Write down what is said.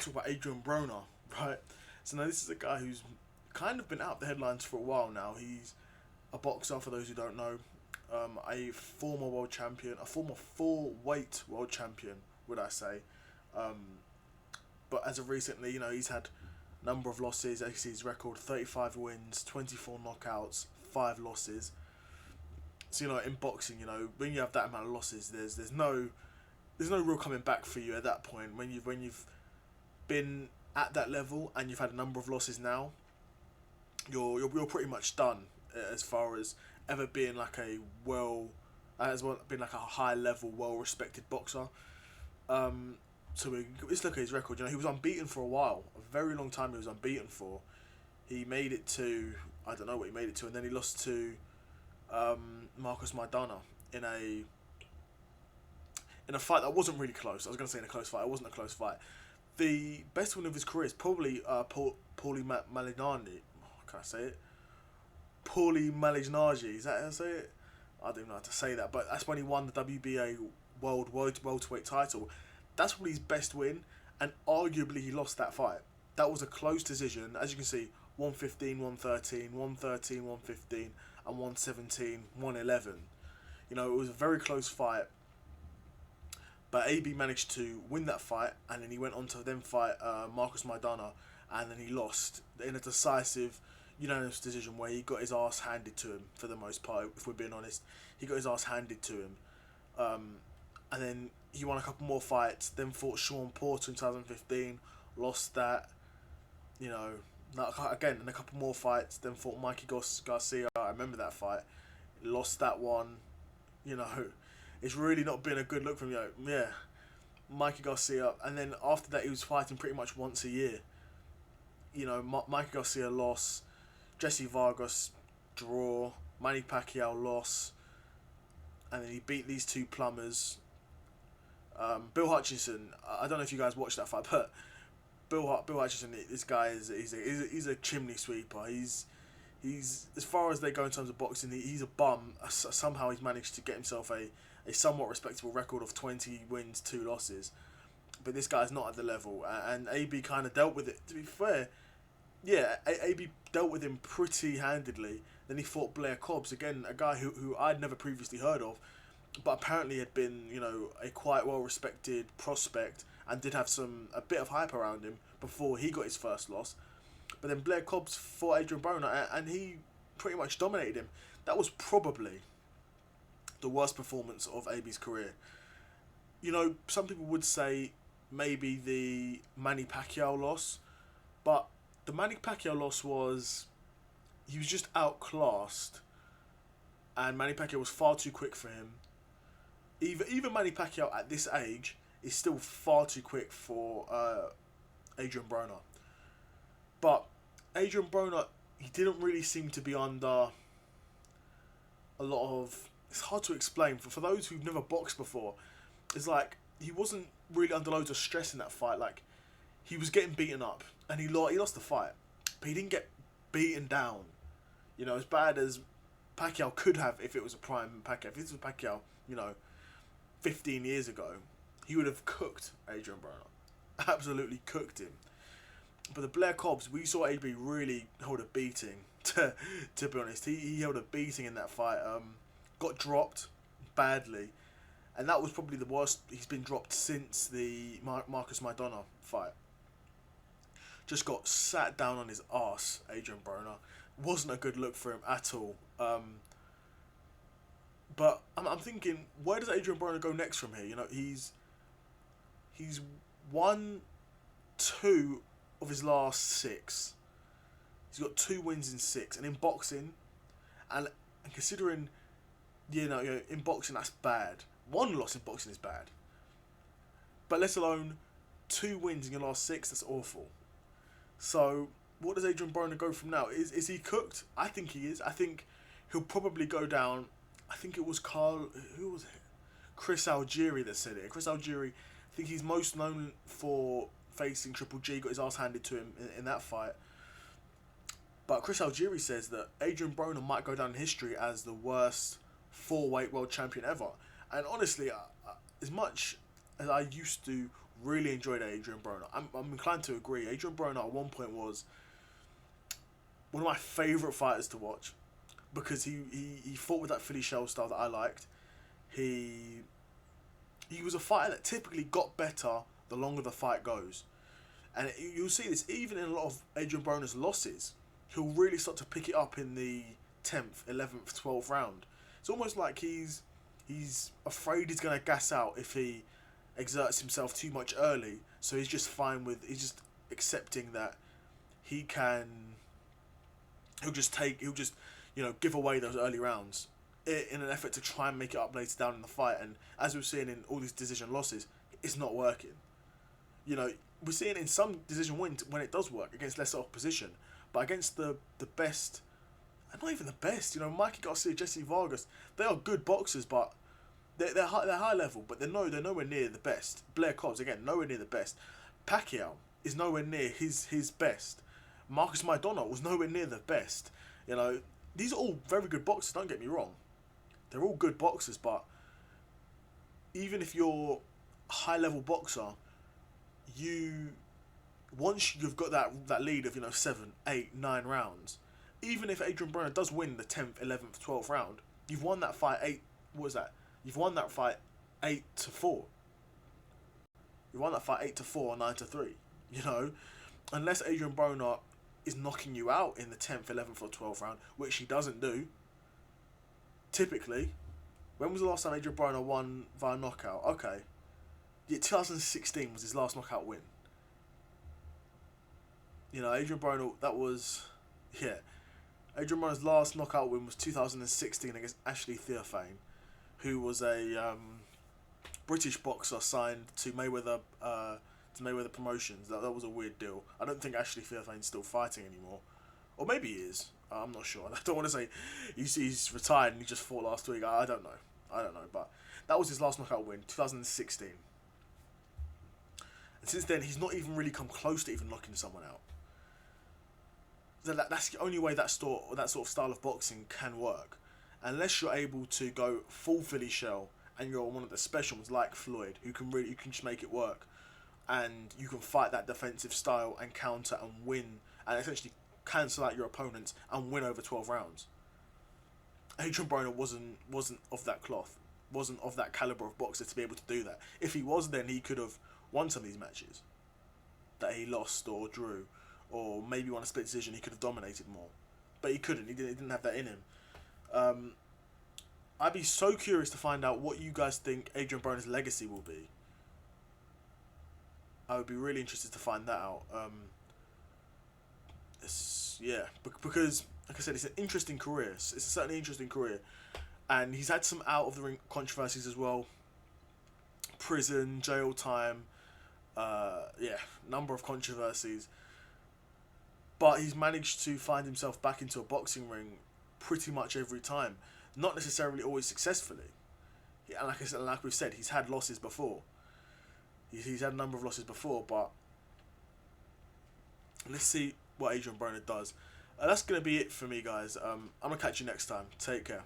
talk about Adrien Broner, right? So now this is a guy who's kind of been out of the headlines for a while now. He's a boxer, for those who don't know, a former world champion, a former full-weight world champion, would I say. Um, but as of recently, he's had a number of losses. I see his record: 35 wins, 24 knockouts, 5 losses. So in boxing, when you have that amount of losses, there's no real coming back for you at that point. When you've been at that level and you've had a number of losses now, you're pretty much done as far as ever being like been like a high level, well respected boxer. Let's look at his record. He was unbeaten for a while, a very long time. He was unbeaten for. He made it to, I don't know what he made it to, and then he lost to Marcus Maidana in a fight that wasn't really close. I was going to say in a close fight. It wasn't a close fight. The best win of his career is probably Paulie Malignaggi. Can I say it? Paulie Malignaggi. Is that how I say it? I don't even know how to say that. But that's when he won the WBA World Welterweight title. That's probably his best win. And arguably he lost that fight. That was a close decision. As you can see, 115, 113, 113, 115, and 117, 111. It was a very close fight. But AB managed to win that fight, and then he went on to then fight Marcus Maidana, and then he lost in a decisive, unanimous decision where he got his ass handed to him for the most part. If we're being honest, he got his ass handed to him, and then he won a couple more fights. Then fought Sean Porter in 2015, lost that. Again in a couple more fights. Then fought Mikey Garcia. I remember that fight, lost that one. It's really not been a good look from Mikey Garcia. And then after that, he was fighting pretty much once a year. Mikey Garcia loss, Jesse Vargas draw, Manny Pacquiao loss, and then he beat these two plumbers. Bill Hutchinson, I don't know if you guys watched that fight, but Bill Hutchinson, this guy he's a chimney sweeper. He's as far as they go in terms of boxing, he's a bum. Somehow he's managed to get himself a somewhat respectable record of 20 wins, 2 losses. But this guy's not at the level, and AB kind of dealt with it. To be fair, AB dealt with him pretty handedly. Then he fought Blair Cobbs, again, a guy who I'd never previously heard of, but apparently had been, a quite well-respected prospect and did have a bit of hype around him before he got his first loss. But then Blair Cobbs fought Adrien Broner, and he pretty much dominated him. That was probably the worst performance of AB's career. Some people would say maybe the Manny Pacquiao loss, but the Manny Pacquiao loss he was just outclassed, and Manny Pacquiao was far too quick for him. Even Manny Pacquiao at this age is still far too quick for Adrien Broner. But Adrien Broner, he didn't really seem to be under a lot of... It's hard to explain. For those who've never boxed before, it's like he wasn't really under loads of stress in that fight. Like, he was getting beaten up, and he lost the fight, but he didn't get beaten down. As bad as Pacquiao could have if it was a prime Pacquiao. If this was Pacquiao, 15 years ago, he would have cooked Adrien Broner. Absolutely cooked him. But the Blair Cobbs, we saw AB really hold a beating, to be honest. He held a beating in that fight. Got dropped badly, and that was probably the worst he's been dropped since the Marcus Maidana fight. Just got sat down on his arse, Adrien Broner. Wasn't a good look for him at all. But I'm thinking, where does Adrien Broner go next from here? He's won 2 of his last 6. He's got 2 wins in 6, and in boxing, and considering, in boxing that's bad. 1 loss in boxing is bad, but let alone 2 wins in your last 6. That's awful. So what does Adrien Broner go from now? Is he cooked? I think he is. I think he'll probably go down. I think it was who was it? Chris Algieri that said it. Chris Algieri, I think he's most known for facing Triple G, got his ass handed to him in that fight. But Chris Algieri says that Adrien Broner might go down in history as the worst 4-weight world champion ever. And honestly, as much as I used to Really enjoyed Adrien Broner. I'm inclined to agree. Adrien Broner at one point was one of my favourite fighters to watch because he fought with that Philly shell style that I liked. He was a fighter that typically got better the longer the fight goes. And you'll see this even in a lot of Adrien Broner's losses. He'll really start to pick it up in the 10th, 11th, 12th round. It's almost like he's afraid he's going to gas out if he exerts himself too much early. So he's just accepting that he'll just give away those early rounds in an effort to try and make it up later down in the fight. And as we've seen in all these decision losses, it's not working. We're seeing in some decision wins when it does work against lesser opposition, but against the best, and not even the best. Mikey Garcia, Jesse Vargas, they are good boxers, but they're high level, but they're nowhere near the best. Blair Cobbs, again, nowhere near the best. Pacquiao is nowhere near his best. Marcus Maidana was nowhere near the best. These are all very good boxers. Don't get me wrong, they're all good boxers, but even if you're a high level boxer, once you've got that lead of 7, 8, 9 rounds, even if Adrien Broner does win the 10th, 11th, 12th round, you've won that fight 8. What was that? You've won that fight 8-4. You won that fight 8-4 or 9-3. Unless Adrien Broner is knocking you out in the 10th, 11th, or 12th round, which he doesn't do. Typically, when was the last time Adrien Broner won via knockout? Okay. Yeah, 2016 was his last knockout win. Adrien Broner, Adrien Broner's last knockout win was 2016 against Ashley Theophane, who was a British boxer signed to Mayweather Promotions. That was a weird deal. I don't think Ashley Theophane's still fighting anymore, or maybe he is. I'm not sure. I don't want to say he's retired and he just fought last week. I don't know, but that was his last knockout win, 2016. And since then, he's not even really come close to even knocking someone out. So that's the only way that sort of style of boxing can work. Unless you're able to go full Philly shell and you're one of the special ones like Floyd, who can just make it work, and you can fight that defensive style and counter and win, and essentially cancel out your opponents and win over 12 rounds. Adrien Broner wasn't of that cloth, wasn't of that caliber of boxer to be able to do that. If he was, then he could have won some of these matches that he lost or drew, or maybe won a split decision. He could have dominated more, but he couldn't. He didn't have that in him. I'd be so curious to find out what you guys think Adrien Broner's legacy will be. I would be really interested to find that out. Because like I said, it's an interesting career. It's a certainly interesting career, and he's had some out of the ring controversies as well. Prison, jail time, number of controversies. But he's managed to find himself back into a boxing ring pretty much every time. Not necessarily always successfully. And like we've said, he's had losses before. He's had a number of losses before, but let's see what Adrien Broner does. That's going to be it for me, guys. I'm going to catch you next time. Take care.